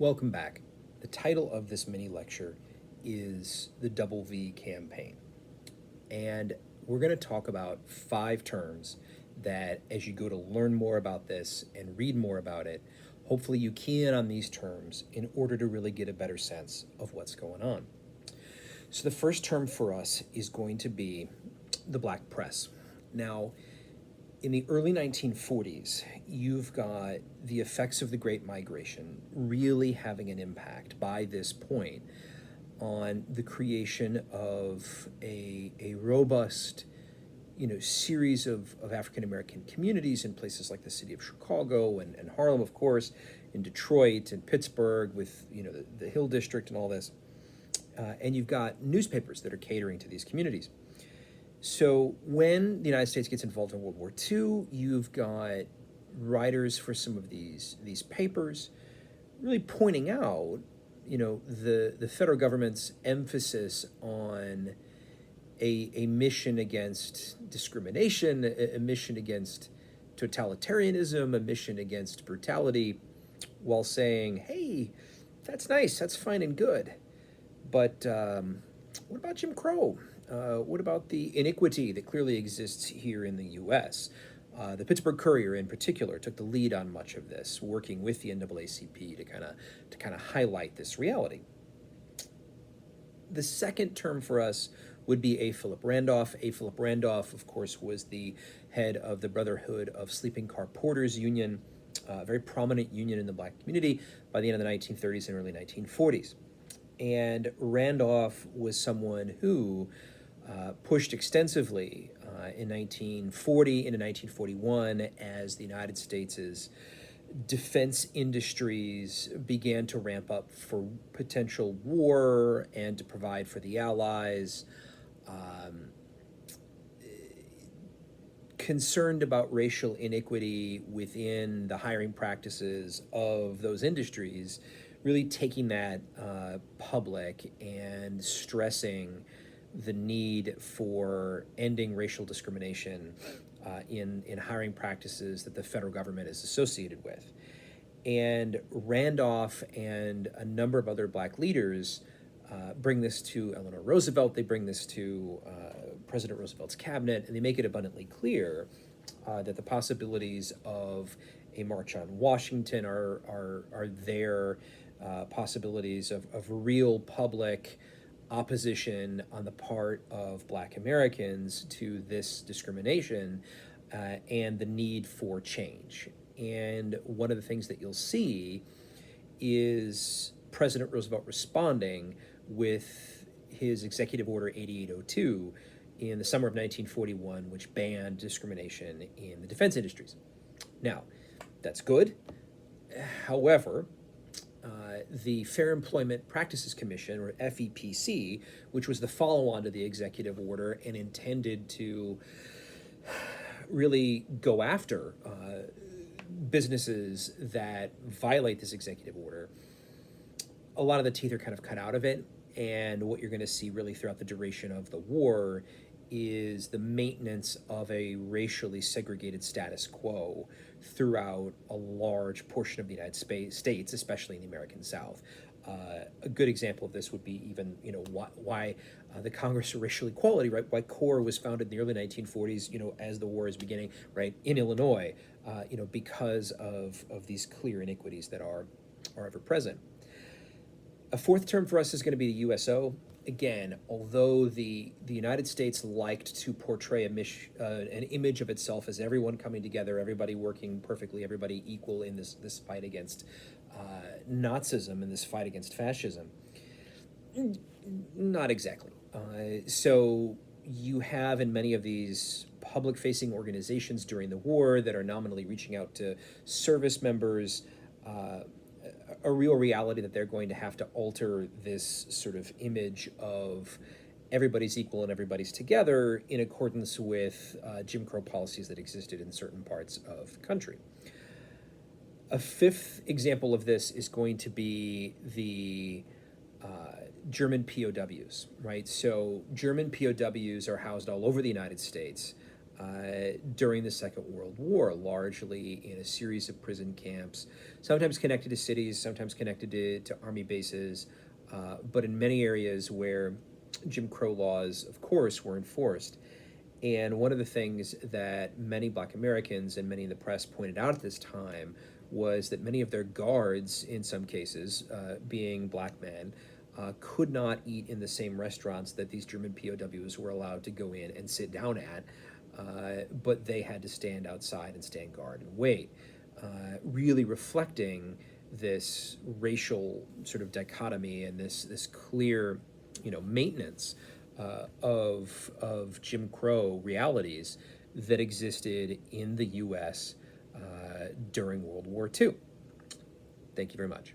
Welcome back. The title of this mini lecture is the Double V Campaign. And we're going to talk about 5 terms that, as you go to learn more about this and read more about it, hopefully you key in on these terms in order to really get a better sense of what's going on. So the first term for us is going to be the black press. Now, in the early 1940s, you've got the effects of the Great Migration really having an impact by this point on the creation of a robust, series of African American communities in places like the city of Chicago and Harlem, of course, in Detroit and Pittsburgh with the Hill District and all this. And you've got newspapers that are catering to these communities. So when the United States gets involved in World War II, you've got writers for some of these papers really pointing out, the federal government's emphasis on a mission against discrimination, a mission against totalitarianism, a mission against brutality, while saying, hey, that's nice, that's fine and good, but what about Jim Crow? What about the inequity that clearly exists here in the U.S.? The Pittsburgh Courier, in particular, took the lead on much of this, working with the NAACP to kind of highlight this reality. The second term for us would be A. Philip Randolph. A. Philip Randolph, of course, was the head of the Brotherhood of Sleeping Car Porters Union, a very prominent union in the black community by the end of the 1930s and early 1940s. And Randolph was someone who pushed extensively in 1940 into 1941 as the United States' defense industries began to ramp up for potential war and to provide for the Allies. Concerned about racial inequity within the hiring practices of those industries, really taking that public and stressing the need for ending racial discrimination in hiring practices that the federal government is associated with. And Randolph and a number of other black leaders bring this to Eleanor Roosevelt, they bring this to President Roosevelt's cabinet, and they make it abundantly clear that the possibilities of a march on Washington are there, possibilities of real public opposition on the part of black Americans to this discrimination and the need for change. And one of the things that you'll see is President Roosevelt responding with his Executive Order 8802 in the summer of 1941, which banned discrimination in the defense industries. Now, that's good. However, the Fair Employment Practices Commission, or FEPC, which was the follow-on to the executive order and intended to really go after businesses that violate this executive order, a lot of the teeth are kind of cut out of it. And what you're going to see really throughout the duration of the war is the maintenance of a racially segregated status quo throughout a large portion of the United States, especially in the American South. A good example of this would be even, why the Congress for Racial Equality, right? Why CORE was founded in the early 1940s, as the war is beginning, right, in Illinois, because of these clear inequities that are ever present. A fourth term for us is going to be the USO. Again, although the United States liked to portray an image of itself as everyone coming together, everybody working perfectly, everybody equal in this fight against Nazism and this fight against fascism, not exactly. So you have in many of these public-facing organizations during the war that are nominally reaching out to service members, a real reality that they're going to have to alter this sort of image of everybody's equal and everybody's together in accordance with Jim Crow policies that existed in certain parts of the country. A fifth example of this is going to be the German POWs, right? So German POWs are housed all over the United States. during the Second World War, largely in a series of prison camps, sometimes connected to cities, sometimes connected to army bases, but in many areas where Jim Crow laws, of course, were enforced. And one of the things that many Black Americans and many in the press pointed out at this time was that many of their guards, in some cases, being Black men, could not eat in the same restaurants that these German POWs were allowed to go in and sit down at, but they had to stand outside and stand guard and wait, really reflecting this racial sort of dichotomy and this clear, maintenance of Jim Crow realities that existed in the U.S. During World War II. Thank you very much.